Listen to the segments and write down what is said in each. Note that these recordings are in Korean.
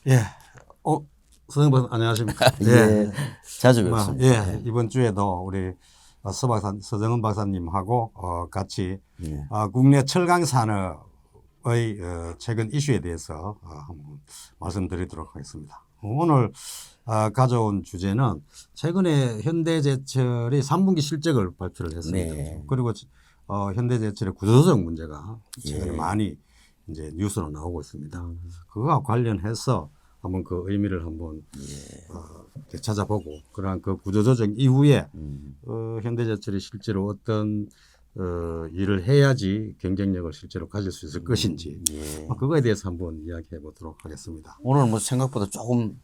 예. 선생님 안녕하십니까? 예. 자주 뵙습니다. 예. 이번 주에도 우리 서정은 박사님하고 같이 국내 철강 산업의 최근 이슈에 대해서 한번 말씀드리도록 하겠습니다. 오늘 가져온 주제는 최근에 현대제철이 3분기 실적을 발표를 했습니다. 네. 그리고 현대제철의 구조조정 문제가 최근에 많이 이제 뉴스로 나오고 있습니다. 그거와 관련해서 한번 그 의미를 한번 찾아보고 그러한 그 구조조정 이후에 현대제철이 실제로 어떤 일을 해야지 경쟁력을 실제로 가질 수 있을 것인지 그거에 대해서 한번 이야기해 보도록 하겠습니다. 오늘 뭐 생각보다 조금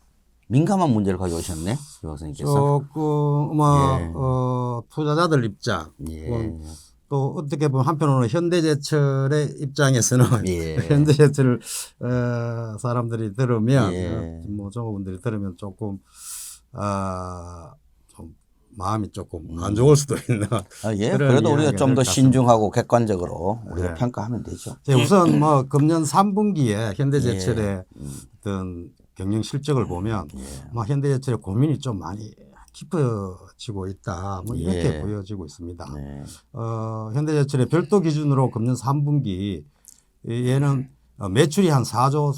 민감한 문제를 가져오셨네, 유 박사님께서. 조금 투자자들 입장 또 어떻게 보면 한편으로는 현대제철의 입장에서는 현대제철을 사람들이 들으면 뭐 종업원들이 들으면 조금 좀 마음이 조금 안 좋을 수도 있는 그래도 우리가 좀 더 신중하고 객관적으로 우리가 평가하면 되죠. 우선 뭐 금년 3분기에 현대제철의 어떤 경영 실적을 보면 현대제철의 고민이 좀 많이 깊어지고 있다. 뭐 이렇게 보여지고 있습니다. 현대제철의 별도 기준으로 금년 3분기 얘는 매출이 한 4조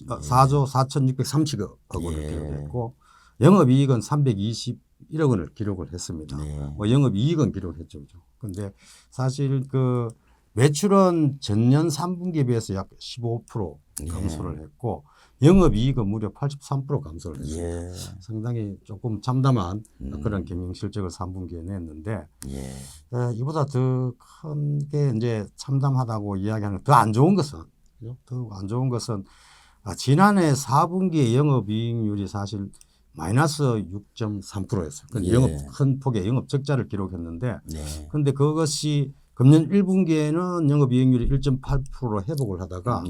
4,630억 원을 기록했고 영업이익은 321억 원을 기록을 했습니다. 뭐 영업이익은 기록했죠. 그런데 사실 그 매출은 전년 3분기에 비해서 약 15% 감소를 했고 영업이익은 무려 83% 감소를 했습니다. 상당히 조금 참담한 그런 경영 실적을 3분기에 냈는데 이보다 더 큰 게 이제 참담하다고 이야기하는 더 안 좋은 것은 지난해 4분기의 영업이익률이 사실 마이너스 6.3%였어요. 큰 폭의 영업 적자를 기록했는데 그런데 그것이 금년 1분기에는 영업이익률이 1.8%로 회복을 하다가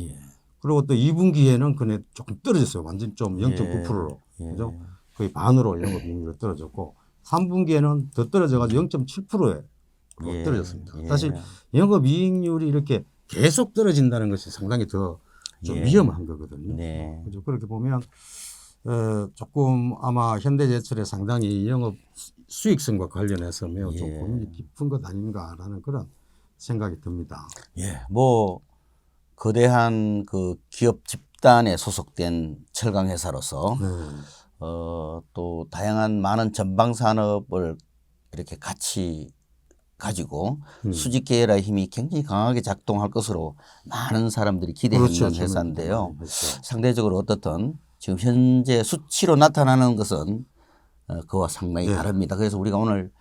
그리고 또 2분기에는 그네 조금 떨어졌어요. 완전 좀 0.9%로. 그죠? 거의 반으로 영업이익률이 떨어졌고 3분기에는 더 떨어져가지고 0.7%에 떨어졌습니다. 사실 영업이익률이 이렇게 계속 떨어진다는 것이 상당히 더 좀 위험한 거거든요. 그죠? 그렇게 보면 조금 아마 현대제철에 상당히 영업 수익성과 관련해서 매우 좀 고민이 깊은 것 아닌가라는 그런 생각이 듭니다. 뭐 거대한 그 기업 집단에 소속된 철강 회사로서 또 다양한 많은 전방 산업을 이렇게 같이 가지고 수직 계열의 힘이 굉장히 강하게 작동할 것으로 많은 사람들이 기대했는 회사인데요. 상대적으로 어떻든 지금 현재 수치로 나타나는 것은 그와 상당히 다릅니다. 그래서 우리가 오늘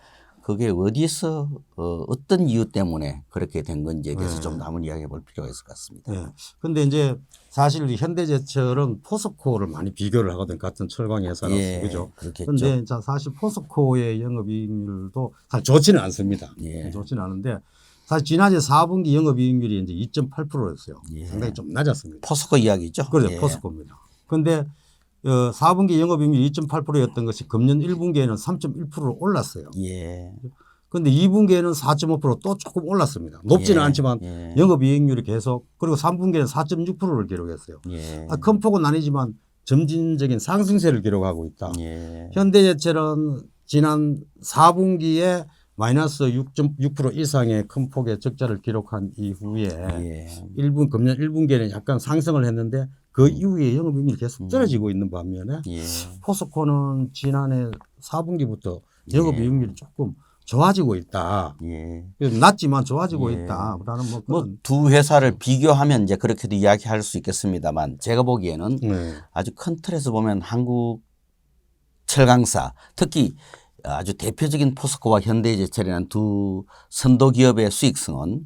그게 어디서 어떤 이유 때문에 그렇게 된 건지에 대해서 좀 더 한번 이야기해 볼 필요가 있을 것 같습니다. 그런데 이제 사실 현대제철은 포스코를 많이 비교를 하거든 같은 철강 회사로서 그죠. 그런데 사실 포스코의 영업이익률도 사실 좋지는 않습니다. 좋지는 않은데 사실 지난해 4분기 영업이익률이 이제 2.8%였어요. 상당히 좀 낮았습니다. 포스코 이야기죠. 그렇죠. 포스코입니다. 그런데 4분기 영업이익률이 2.8%였던 것이 금년 1분기에는 3.1%로 올랐어요. 그런데 2분기에는 4.5%또 조금 올랐습니다. 높지는 않지만 영업이익률이 계속 그리고 3분기에는 4.6%를 기록했어요. 큰 폭은 아니지만 점진적인 상승세를 기록하고 있다. 현대제철은 지난 4분기에 마이너스 6.6% 이상의 큰 폭의 적자를 기록한 이후에 금년 1분기에는 약간 상승을 했는데 그 이후에 영업이익률이 계속 떨어지고 있는 반면에 포스코는 지난해 4분기부터 영업이익률이 조금 좋아지고 있다. 낮지만 좋아지고 있다라는 뭐 두 회사를 비교하면 이제 그렇게도 이야기할 수 있겠습니다만 제가 보기에는 아주 큰 틀에서 보면 한국 철강사 특히 아주 대표적인 포스코와 현대제철이라는 두 선도 기업의 수익성은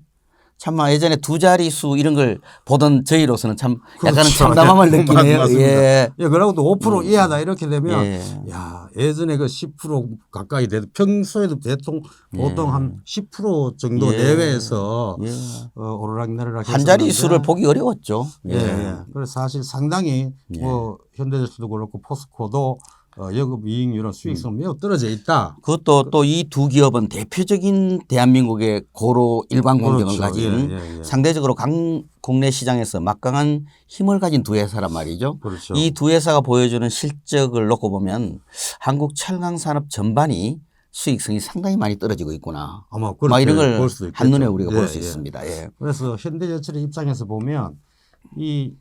참 예전에 두 자릿수 이런 걸 보던 저희로서는 참 약간은 참담함을 느끼네요. 그러고도 5% 이하다 이렇게 되면 야 예전에 그 10% 가까이 돼도 평소에도 보통 한 10% 정도 내외에서 오르락내리락 한 자릿수를 보기 어려웠죠. 그래서 사실 상당히 뭐 현대제철도 그렇고 포스코도 영업이익률은 수익성은 매우 떨어져 있다. 그것도 또 이 두 기업은 대표적인 대한민국의 고로 일관 공정을 그렇죠. 가진 예. 상대적으로 국내 시장에서 막강한 힘을 가진 두 회사란 말이죠. 그렇죠. 이 두 회사가 보여주는 실적을 놓고 보면 한국 철강 산업 전반이 수익성이 상당히 많이 떨어지고 있구나. 아마 막 그렇게 이런 걸 볼 수도 있겠죠. 한눈에 우리가 볼 수 예. 있습니다. 예. 그래서 현대제철의 입장에서 보면 이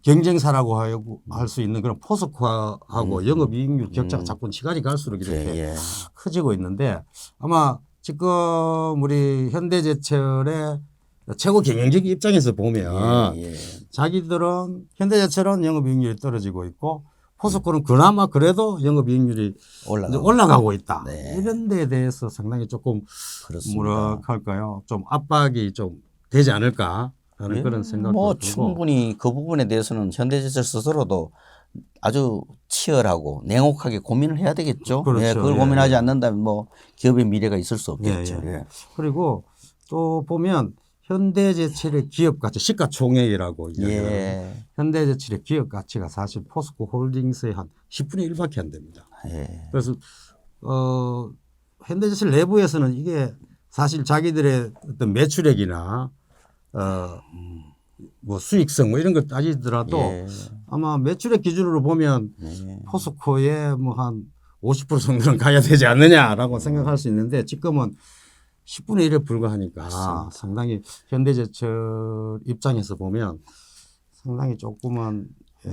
경쟁사라고 할 수 있는 그런 포스코하고 영업이익률 격차가 자꾸 시간이 갈수록 이렇게 커지고 있는데 아마 지금 우리 현대제철의 최고 경영적 입장에서 보면 자기들은 현대제철은 영업이익률이 떨어지고 있고 포스코는 그나마 그래도 영업이익률이 올라가고 있다. 네. 이런 데에 대해서 상당히 조금 그렇습니다. 뭐라 할까요? 좀 압박이 좀 되지 않을까 하는 그런 생각도 뭐 들고. 충분히 그 부분에 대해서는 현대제철 스스로도 아주 치열하고 냉혹하게 고민을 해야 되겠죠. 그렇죠. 예, 그걸 고민하지 않는다면 뭐 기업의 미래가 있을 수 없겠죠. 예. 그리고 또 보면 현대제철의 기업 가치 시가총액이라고 이야기하는 현대제철의 기업 가치가 사실 포스코 홀딩스의 한 10분의 1밖에 안 됩니다. 그래서 현대제철 내부에서는 이게 사실 자기들의 어떤 매출액이나 뭐 수익성 뭐 이런 걸 따지더라도 아마 매출액 기준으로 보면 포스코의 뭐 한 50% 정도는 가야 되지 않느냐라고 생각할 수 있는데 지금은 10분의 1에 불과하니까 상당히 현대제철 입장에서 보면 상당히 조금은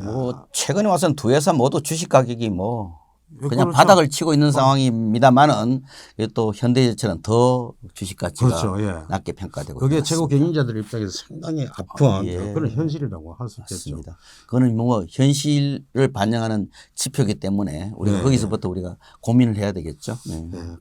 뭐 최근에 와서는 두 회사 모두 주식 가격이 뭐 그냥 그렇죠. 바닥을 치고 있는 상황입니다만은 또 현대제철은 더 주식 가치가 그렇죠. 낮게 평가되고 그게 있습니다. 최고 경영자들 입장에서 상당히 아픈 그런 현실이라고 할 수 있겠죠. 맞습니다. 그거는 뭐 현실을 반영하는 지표이기 때문에 우리가 거기서부터 우리가 고민을 해야 되겠죠.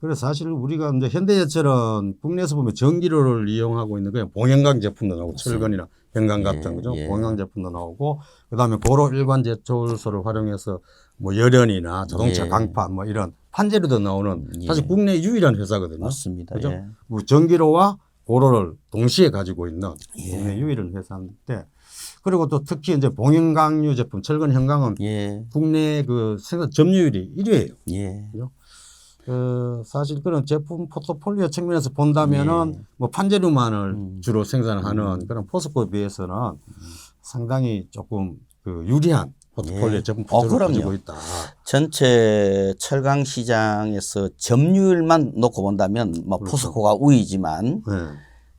그래서 사실 우리가 이제 현대제철은 국내에서 보면 전기료를 이용하고 있는 그냥 봉형광 제품도 나오고 철근이나 현강 같은 거죠. 봉형광 제품도 나오고 그다음에 고로 일관 제철소를 활용해서 뭐 열연이나 자동차 강판 뭐 이런 판재료도 나오는 사실 국내 유일한 회사거든요. 맞습니다. 그죠? 뭐 전기료와 고로를 동시에 가지고 있는 국내 유일한 회사인데 그리고 또 특히 이제 봉형광유 제품 철근 현강은 국내 그 생산 점유율이 1위예요. 그죠? 사실 그런 제품 포트폴리오 측면에서 본다면은 뭐 판재료만을 주로 생산하는 그런 포스코에 비해서는 상당히 조금 그 유리한 포트폴리오 제품 포트폴리오를 가지고 있다. 전체 철강 시장에서 점유율만 놓고 본다면 뭐 포스코가 우위지만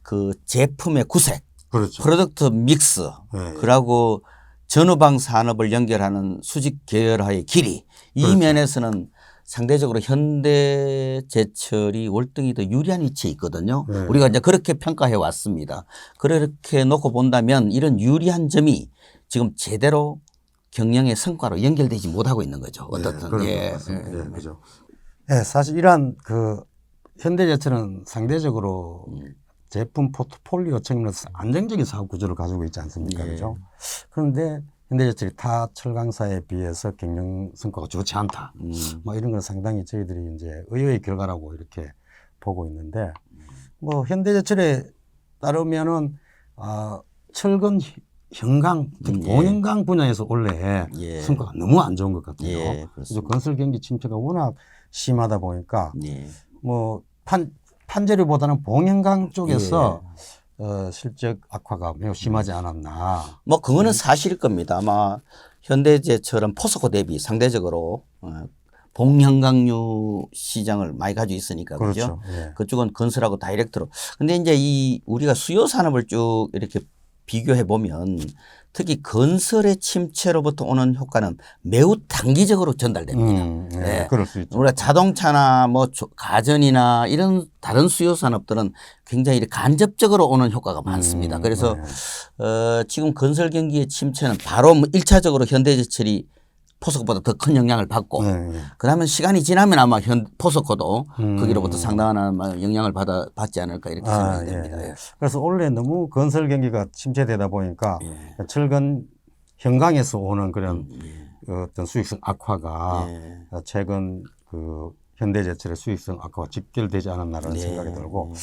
그 제품의 구색, 프로덕트 믹스, 그리고 전후방 산업을 연결하는 수직 계열화의 길이 이 면에서는 상대적으로 현대제철이 월등히 더 유리한 위치에 있거든요. 우리가 이제 그렇게 평가해 왔습니다. 그렇게 놓고 본다면 이런 유리한 점이 지금 제대로 경영의 성과로 연결되지 못하고 있는 거죠. 어떻든. 그죠. 사실 이러한 그 현대제철은 상대적으로 제품 포트폴리오 측면에서 안정적인 사업 구조를 가지고 있지 않습니까? 그죠. 그런데 현대제철이 타 철강사에 비해서 경영 성과가 좋지 않다. 뭐 이런 건 상당히 저희들이 이제 의외의 결과라고 이렇게 보고 있는데 뭐 현대제철에 따르면은 철근 현강, 특히 봉현강 분야에서 원래 성과가 너무 안 좋은 것 같아요. 그래서 건설 경기 침체가 워낙 심하다 보니까 뭐 판재료보다는 봉현강 쪽에서 실적 악화가 매우 심하지 않았나. 뭐 그거는 사실일 겁니다. 아마 현대제철은 포스코 대비 상대적으로 봉현강유 시장을 많이 가지고 있으니까 그렇죠. 그쪽은 건설하고 다이렉트로. 근데 이제 이 우리가 수요 산업을 쭉 이렇게 비교해 보면 특히 건설의 침체로부터 오는 효과는 매우 단기적으로 전달됩니다. 그럴 수 있죠. 우리가 자동차나 뭐 가전이나 이런 다른 수요 산업들은 굉장히 간접적으로 오는 효과가 많습니다. 그래서 지금 건설 경기의 침체는 바로 1차적으로 현대제철이 포스코보다 더 큰 영향을 받고 그다음에 시간이 지나면 아마 포스코도 거기로부터 상당한 영향을 받지 않을까 이렇게 생각이 됩니다. 그래서 원래 너무 건설 경기가 침체되다 보니까 철근 현강에서 오는 그런 어떤 수익성 악화가 최근 그 현대제철의 수익성 악화와 직결되지 않았나라는 생각이 들고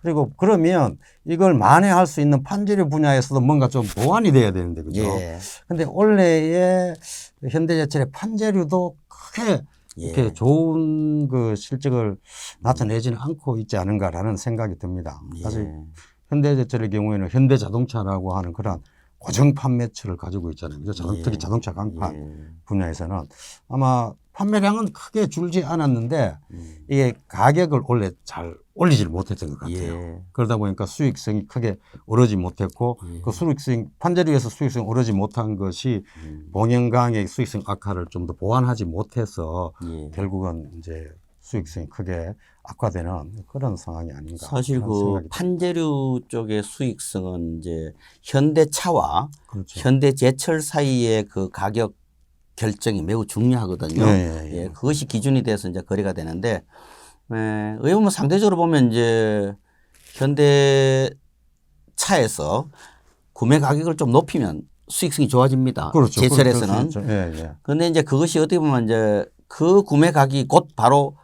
그리고 그러면 이걸 만회할 수 있는 판재료 분야에서도 뭔가 좀 보완이 돼야 되는데, 그죠? 근데 원래의 현대제철의 판재료도 크게 이렇게 좋은 그 실적을 나타내지는 않고 있지 않은가라는 생각이 듭니다. 사실 현대제철의 경우에는 현대자동차라고 하는 그런 고정 판매처를 가지고 있잖아요. 특히 자동차 강판 분야에서는 아마 판매량은 크게 줄지 않았는데 이게 가격을 원래 잘 올리지를 못했던 것 같아요. 그러다 보니까 수익성이 크게 오르지 못했고 그 수익성 판재료에서 수익성이 오르지 못한 것이 봉영강의 수익성 악화를 좀 더 보완하지 못해서 결국은 이제 수익성이 크게 악화되는 그런 상황이 아닌가. 사실 그 판재료 쪽의 수익성은 이제 현대차와 현대제철 사이의 그 가격 결정이 매우 중요하거든요. 그것이 기준이 돼서 이제 거래가 되는데, 의원은 상대적으로 보면 이제 현대차에서 구매 가격을 좀 높이면 수익성이 좋아집니다. 제철에서는. 그런데 이제 그것이 어떻게 보면 이제 그 구매 가격이 곧 바로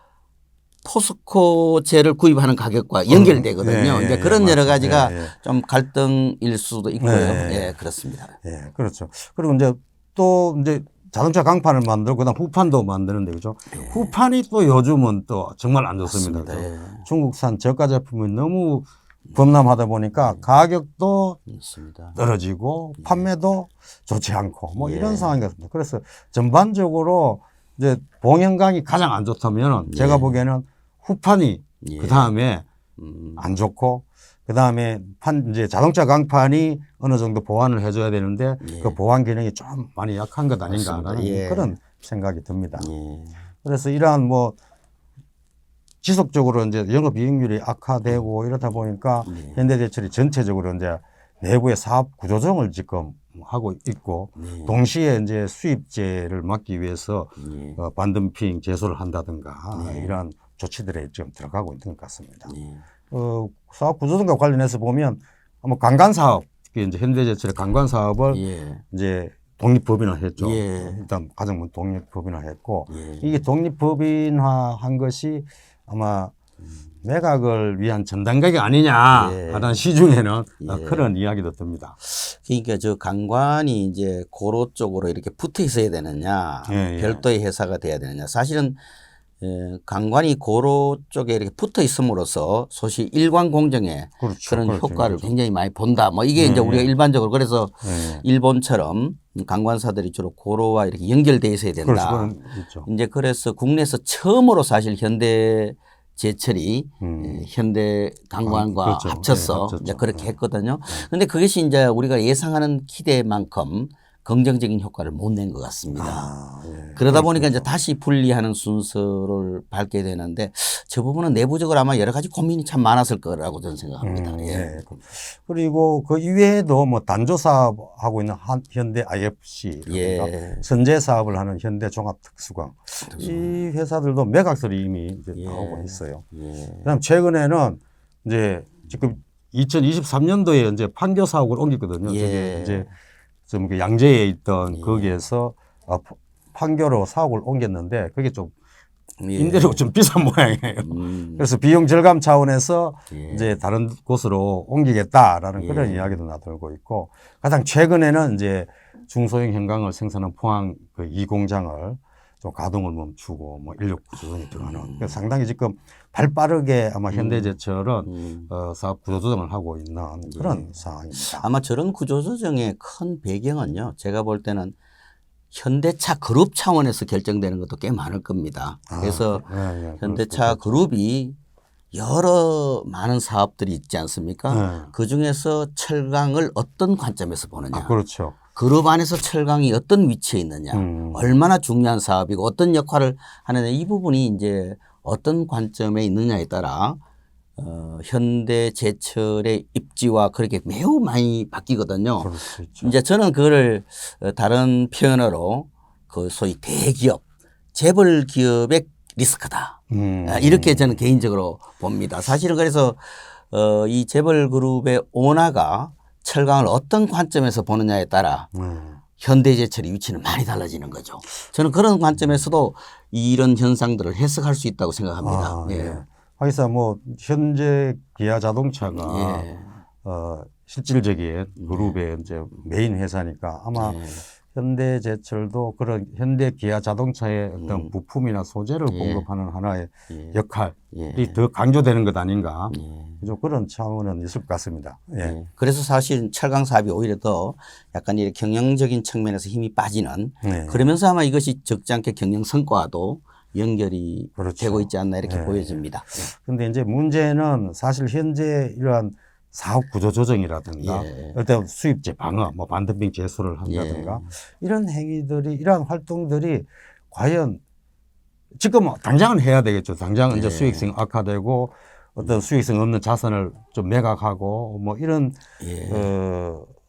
포스코제를 구입하는 가격과 연결되거든요. 이제 그런 여러 가지가 좀 갈등일 수도 있고요. 그렇습니다. 그렇죠. 그리고 이제 또 이제 자동차 강판을 만들고 그다음 후판도 만드는데, 그죠? 후판이 또 요즘은 또 정말 안 좋습니다. 중국산 저가 제품이 너무 범람하다 보니까 가격도 떨어지고 판매도 좋지 않고 뭐 이런 상황이 같습니다. 그래서 전반적으로 이제 봉영강이 가장 안 좋다면 제가 보기에는 후판이 그 다음에 안 좋고 그 다음에 이제 자동차 강판이 어느 정도 보완을 해줘야 되는데 그 보완 기능이 좀 많이 약한 것 아닌가라는 그런 생각이 듭니다. 그래서 이러한 뭐 지속적으로 이제 영업이익률이 악화되고 이러다 보니까 현대제철이 전체적으로 이제 내부의 사업 구조조정을 지금 하고 있고 동시에 이제 수입제를 막기 위해서 반덤핑 제소를 한다든가 이러한 조치들에 지금 들어가고 있는 것 같습니다. 사업 구조조정과 관련해서 보면 뭐 관광 사업, 이제 현대제철의 관광 사업을 이제 독립법인화했죠. 일단 가장 먼저 독립법인화했고 이게 독립법인화한 것이 아마 매각을 위한 전단가격 아니냐라는 시중에는 그런 이야기도 듭니다. 그러니까 저 관관이 이제 고로 쪽으로 이렇게 붙어 있어야 되느냐, 별도의 회사가 돼야 되느냐. 사실은 관관이 고로 쪽에 이렇게 붙어 있음으로써 소시 일관 공정에 그런 효과를 굉장히 많이 본다. 뭐 이게 이제 우리가 일반적으로 그래서 일본처럼 관관사들이 주로 고로와 이렇게 연결돼 있어야 된다. 이제 그래서 국내에서 처음으로 사실 현대 제철이 현대 관관과 합쳐서 이제 그렇게 했거든요. 그런데 그것이 이제 우리가 예상하는 기대만큼 긍정적인 효과를 못 낸 것 같습니다. 그러다 보니까 이제 다시 분리하는 순서를 밟게 되는데 저 부분은 내부적으로 아마 여러 가지 고민이 참 많았을 거라고 저는 생각합니다. 그리고 그 이외에도 뭐 단조 사업하고 있는 현대 IFC, 선제 사업을 하는 현대 종합특수광 이 회사들도 매각설이 이미 이제 나오고 있어요. 그다음 최근에는 이제 지금 2023년도에 이제 판교 사옥을 옮겼거든요. 저게 이제 좀 양재에 있던 거기에서 판교로 사옥을 옮겼는데 그게 좀 임대료가 좀 비싼 모양이에요. 그래서 비용 절감 차원에서 이제 다른 곳으로 옮기겠다라는 그런 이야기도 나돌고 있고 가장 최근에는 이제 중소형 현강을 생산한 포항 그 이 공장을 좀 가동을 멈추고 뭐 인력 구조조정이 들어가는 그래서 상당히 지금 발빠르게 아마 현대제철은 사업 구조조정을 하고 있는 그런 상황입니다. 아마 저런 구조조정의 큰 배경은요. 제가 볼 때는 현대차 그룹 차원에서 결정되는 것도 꽤 많을 겁니다. 그래서 현대차 그룹이 여러 많은 사업들이 있지 않습니까? 그중에서 철강을 어떤 관점에서 보느냐. 그룹 안에서 철강이 어떤 위치에 있느냐, 얼마나 중요한 사업이고 어떤 역할을 하느냐 이 부분이 이제 어떤 관점에 있느냐에 따라 현대제철의 입지와 그렇게 매우 많이 바뀌거든요. 이제 저는 그거를 다른 표현으로 그 소위 대기업, 재벌 기업의 리스크다. 이렇게 저는 개인적으로 봅니다. 사실은 그래서 이 재벌 그룹의 오너가 철강을 어떤 관점에서 보느냐에 따라 현대제철의 위치는 많이 달라지는 거죠. 저는 그런 관점에서도 이런 현상들을 해석할 수 있다고 생각합니다. 하기사 뭐 현재 기아 자동차가 예. 실질적인 그룹의 이제 메인 회사니까 아마 현대제철도 그런 현대 기아 자동차의 어떤 부품이나 소재를 공급하는 하나의 역할이 더 강조되는 것 아닌가. 좀 그런 차원은 있을 것 같습니다. 예. 그래서 사실 철강 사업이 오히려 더 약간 이렇게 경영적인 측면에서 힘이 빠지는 그러면서 아마 이것이 적지 않게 경영 성과도 연결이 그렇죠. 되고 있지 않나 이렇게 보여집니다. 근데 이제 문제는 사실 현재 이러한 사업 구조 조정이라든가 어떤 수입제 방어, 뭐 반덤핑 제소를 한다든가 이런 행위들이, 이러한 활동들이 과연 지금 뭐 당장은 해야 되겠죠. 당장은 이제 수익성 악화되고 어떤 수익성 없는 자산을 좀 매각하고 뭐 이런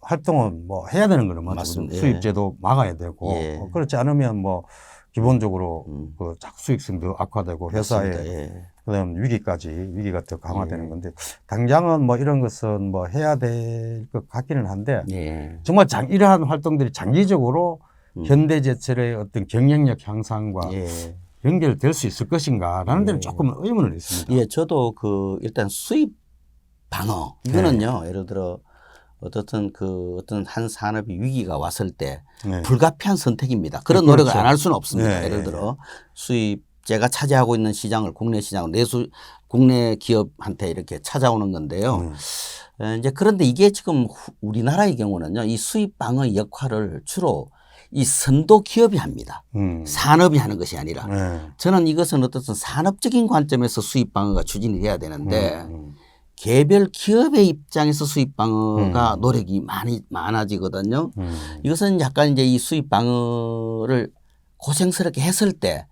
활동은 뭐 해야 되는 거는 맞습니다. 수입제도 막아야 되고 그렇지 않으면 뭐 기본적으로 그 수익성도 악화되고 회사의 그다음 위기가 더 강화되는 건데 당장은 뭐 이런 것은 뭐 해야 될 것 같기는 한데 정말 이러한 활동들이 장기적으로 현대제철의 어떤 경쟁력 향상과 연결될 수 있을 것인가라는 데는 조금 의문을 있습니다. 예, 저도 그 일단 수입 방어 이거는요 예를 들어 어떤 한 산업이 위기가 왔을 때 불가피한 선택입니다. 그런 노력을 안 할 수는 없습니다. 예를 들어 수입제가 차지하고 있는 시장을 국내 시장을 국내 기업한테 이렇게 찾아오는 건데요. 이제 그런데 이게 지금 우리나라의 경우는요, 이 수입 방어 역할을 주로 이 선도 기업이 합니다. 산업이 하는 것이 아니라 저는 이것은 어떤 산업적인 관점에서 수입 방어가 추진이 돼야 되는데 개별 기업의 입장에서 수입 방어가 노력이 많아지거든요. 이것은 약간 이제 이 수입 방어를 고생스럽게 했을 때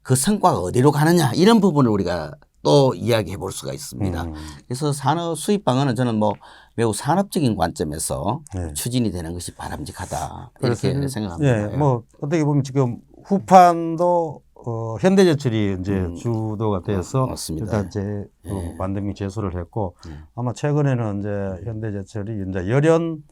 그 성과가 어디로 가느냐 이런 부분을 우리가 또 이야기해 볼 수가 있습니다. 그래서 수입 방어는 저는 뭐 매우 산업적인 관점에서 추진이 되는 것이 바람직하다 이렇게 생각합니다. 뭐 어떻게 보면 지금 후판도 현대제철이 이제 주도가 돼서 일단 반덤핑 제소를 했고 아마 최근에는 이제 현대제철이 이제 열연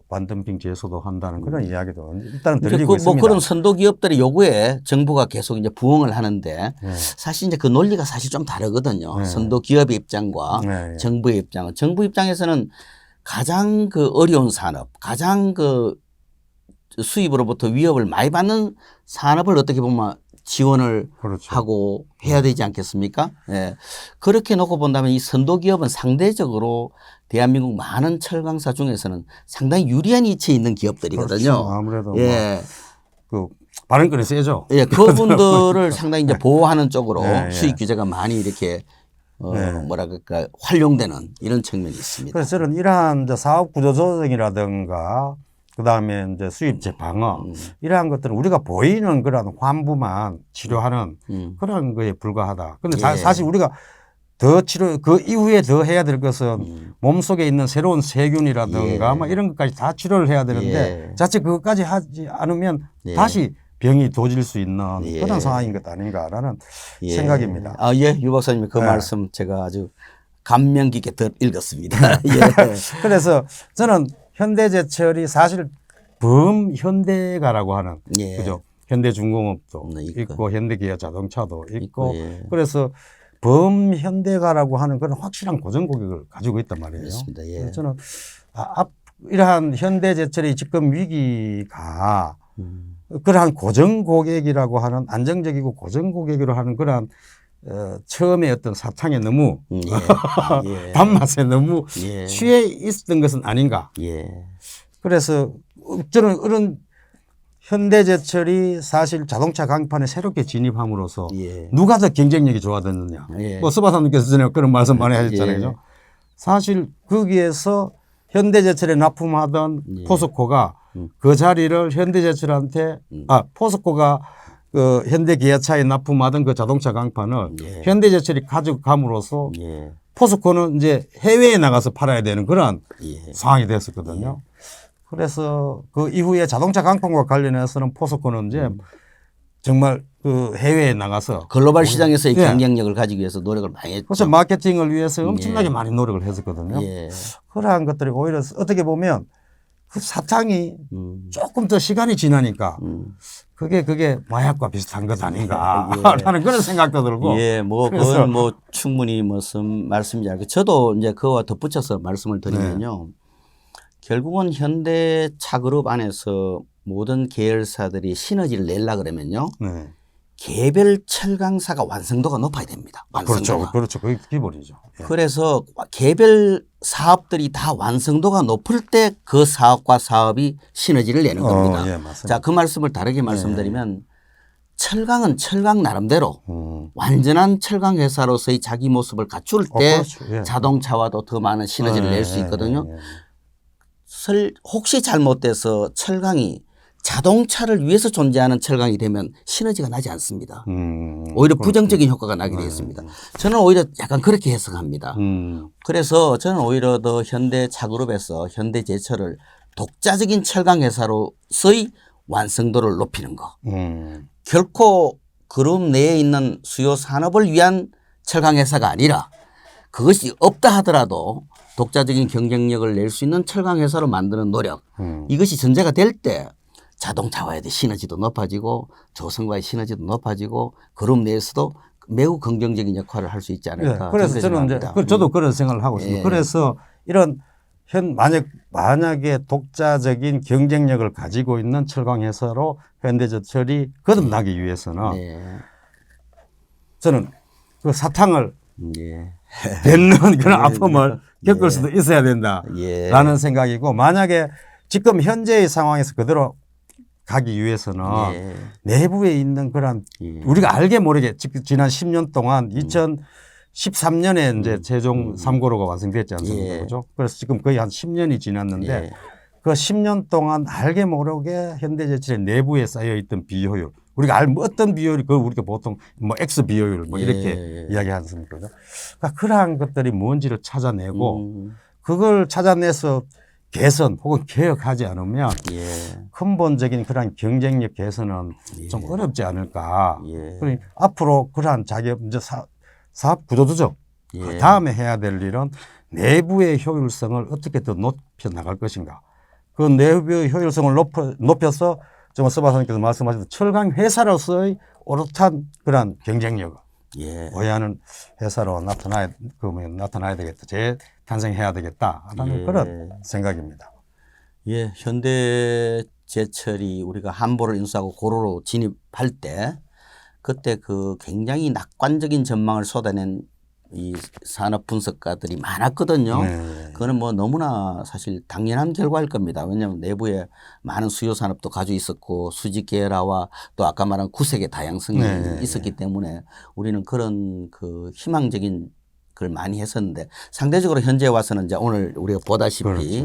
반덤핑 제소도 한다는 그런 이야기도 일단 들리고 있습니다. 뭐 그런 선도 기업들의 요구에 정부가 계속 이제 부응을 하는데 사실 이제 그 논리가 사실 좀 다르거든요. 선도 기업의 입장과 정부의 입장은 정부 입장에서는 가장 그 어려운 산업, 가장 그 수입으로부터 위협을 많이 받는 산업을 어떻게 보면 지원을 하고 해야 되지 않겠습니까? 예. 그렇게 놓고 본다면 이 선도 기업은 상대적으로 대한민국 많은 철강사 중에서는 상당히 유리한 위치에 있는 기업들이거든요. 아무래도 그 발언권이 세죠. 예, 그분들을 상당히 이제 보호하는 쪽으로 수익 규제가 많이 이렇게 뭐라 그럴까 활용되는 이런 측면이 있습니다. 그래서 저는 이러한 사업 구조 조정이라든가 그다음에 이제 수입제 방어 이러한 것들은 우리가 보이는 그런 환부만 치료하는 그런 거에 불과하다. 근데 사실 우리가 더 그 이후에 더 해야 될 것은 몸속에 있는 새로운 세균이라든가 뭐 이런 것까지 다 치료를 해야 되는데 자칫 그것까지 하지 않으면 다시 병이 도질 수 있는 그런 상황인 것 아닌가라는 생각입니다. 유 박사님 그 말씀 제가 아주 감명 깊게 읽었습니다. 그래서 저는 현대제철이 사실 범현대가라고 하는 그죠? 현대중공업도 있고 현대기아 자동차도 있고 그래서 범현대가라고 하는 그런 확실한 고정 고객을 가지고 있단 말이에요. 그렇습니다. 그래서 저는 이러한 현대제철의 지금 위기가 그러한 고정 고객이라고 하는 안정적이고 고정 고객으로 하는 그러한 처음에 어떤 사탕에 너무 단맛에 너무 취해 있었던 것은 아닌가. 그래서 저는 그런 현대제철이 사실 자동차 강판에 새롭게 진입함으로써 누가 더 경쟁력이 좋아졌느냐. 뭐 수바사님께서 전에 그런 말씀 많이 하셨잖아요. 사실 거기에서 현대제철에 납품하던 포스코가 그 자리를 현대제철한테 포스코가 그 현대기아차에 납품하던 그 자동차 강판을 현대제철이 가져감으로써 포스코는 이제 해외에 나가서 팔아야 되는 그런 상황이 됐었거든요. 그래서 그 이후에 자동차 강판과 관련해서는 포스코는 이제 정말 그 해외에 나가서 글로벌 시장에서의 경쟁력을 가지기 위해서 노력을 많이 했죠. 그래서 마케팅을 위해서 엄청나게 많이 노력을 했었거든요. 그러한 것들이 오히려 어떻게 보면 그 사탕이 조금 더 시간이 지나니까 그게 마약과 비슷한 것 아닌가 라는 그런 생각도 들고. 예, 뭐 그건 뭐 충분히 무슨 말씀인지 알고 저도 이제 그와 덧붙여서 말씀을 드리면요. 결국은 현대 차그룹 안에서 모든 계열사들이 시너지를 내려 그러면요. 네. 개별 철강사가 완성도가 높아야 됩니다. 완성도가. 그렇죠. 그게 기본이죠. 예. 그래서 개별 사업들이 다 완성도가 높을 때 그 사업과 사업이 시너지를 내는 겁니다. 예, 맞습니다. 자, 그 말씀을 다르게 말씀드리면 철강은 철강 나름대로 완전한 철강 회사로서의 자기 모습을 갖출 때 그렇죠. 예. 자동차와도 더 많은 시너지를 낼 수 있거든요. 혹시 잘못돼서 철강이 자동차를 위해서 존재하는 철강이 되면 시너지가 나지 않습니다. 오히려 부정적인 효과가 나게 되어 있습니다. 저는 오히려 약간 그렇게 해석합니다. 그래서 저는 오히려 더 현대차그룹에서 현대제철을 독자적인 철강 회사로서의 완성도를 높이는 거. 결코 그룹 내에 있는 수요 산업을 위한 철강 회사가 아니라 그것이 없다 하더라도 독자적인 경쟁력을 낼 수 있는 철강 회사로 만드는 노력. 이것이 전제가 될 때 자동차와의 시너지도 높아지고 조선과의 시너지도 높아지고 그룹 내에서도 매우 긍정적인 역할을 할 수 있지 않을까. 예, 그래서 저는 이제 저도 그런 생각을 하고 있습니다. 그래서 이런 만약에 독자적인 경쟁력을 가지고 있는 철강 회사로 현대제철이 거듭나기 위해서는 저는 그 사탕을 뱉는 그런 아픔을 겪을 수도 있어야 된다라는 생각이고, 만약에 지금 현재의 상황에서 그대로 가기 위해서는 내부에 있는 그런 우리가 알게 모르게 지난 10년 동안 2013년에 이제 최종 3고로가 완성됐지 않습니까? 그죠? 그래서 지금 거의 한 10년이 지났는데 그 10년 동안 알게 모르게 현대제철의 내부에 쌓여 있던 비효율, 우리가 어떤 비효율이 그 우리가 보통 뭐 X 비효율 뭐 이렇게 이야기하지 않습니까? 그러니까 그러한 것들이 뭔지를 찾아내고 그걸 찾아내서 개선 혹은 개혁하지 않으면 근본적인 그러한 경쟁력 개선은 좀 어렵지 않을까. 그러니 앞으로 그러한 이제 사업 구조조정 그 다음에 해야 될 일은 내부의 효율성을 어떻게 더 높여 나갈 것인가. 그 내부의 효율성을 높여서 정말 서바사님께서 말씀하신 철강 회사로서의 오롯한 그러한 경쟁력을 보유하는 회사로 나타나야 되겠다. 재탄생해야 되겠다라는 그런 생각입니다. 예, 현대제철이 우리가 한보를 인수하고 고로로 진입할 때 그때 그 굉장히 낙관적인 전망을 쏟아낸 이 산업 분석가들이 많았거든요. 그거는 뭐 너무나 사실 당연한 결과일 겁니다. 왜냐하면 내부에 많은 수요 산업도 가지고 있었고 수직 계열화와 또 아까 말한 구색의 다양성이 있었기 때문에 우리는 그런 그 희망적인 걸 많이 했었는데, 상대적으로 현재 와서는 이제 오늘 우리가 보다시피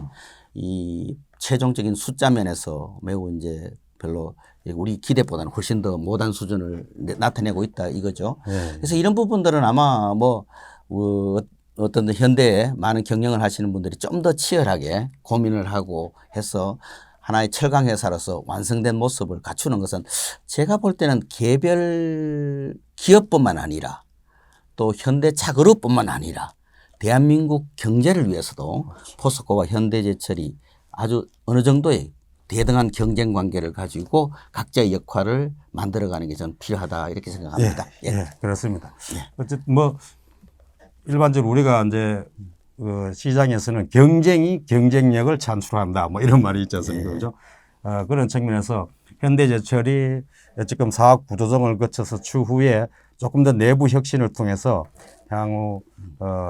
이 최종적인 숫자 면에서 매우 이제 별로 우리 기대보다는 훨씬 더 못한 수준을 나타내고 있다 이거죠. 그래서 이런 부분들은 아마 뭐 어떤 현대에 많은 경영을 하시는 분들이 좀 더 치열하게 고민을 하고 해서 하나의 철강 회사로서 완성된 모습을 갖추는 것은 제가 볼 때는 개별 기업뿐만 아니라 또 현대차그룹뿐만 아니라 대한민국 경제를 위해서도 포스코와 현대제철이 아주 어느 정도의 대등한 경쟁 관계를 가지고 각자의 역할을 만들어가는 게 저는 필요하다 이렇게 생각합니다. 그렇습니다. 어쨌든 뭐 일반적으로 우리가 이제 시장에서는 경쟁이 경쟁력을 창출한다 뭐 이런 말이 있지 않습니까? 그죠? 그런 측면에서 현대제철이 지금 사업 구조정을 거쳐서 추후에 조금 더 내부 혁신을 통해서 향후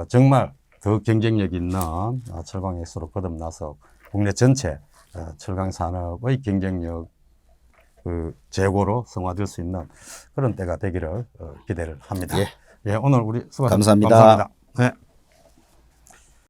정말 더 경쟁력 있는 철강 회사로 거듭나서 국내 전체 철강 산업의 경쟁력 제고로 성화될 수 있는 그런 때가 되기를 기대를 합니다. 오늘 우리 수고하셨습니다. 감사합니다. 네.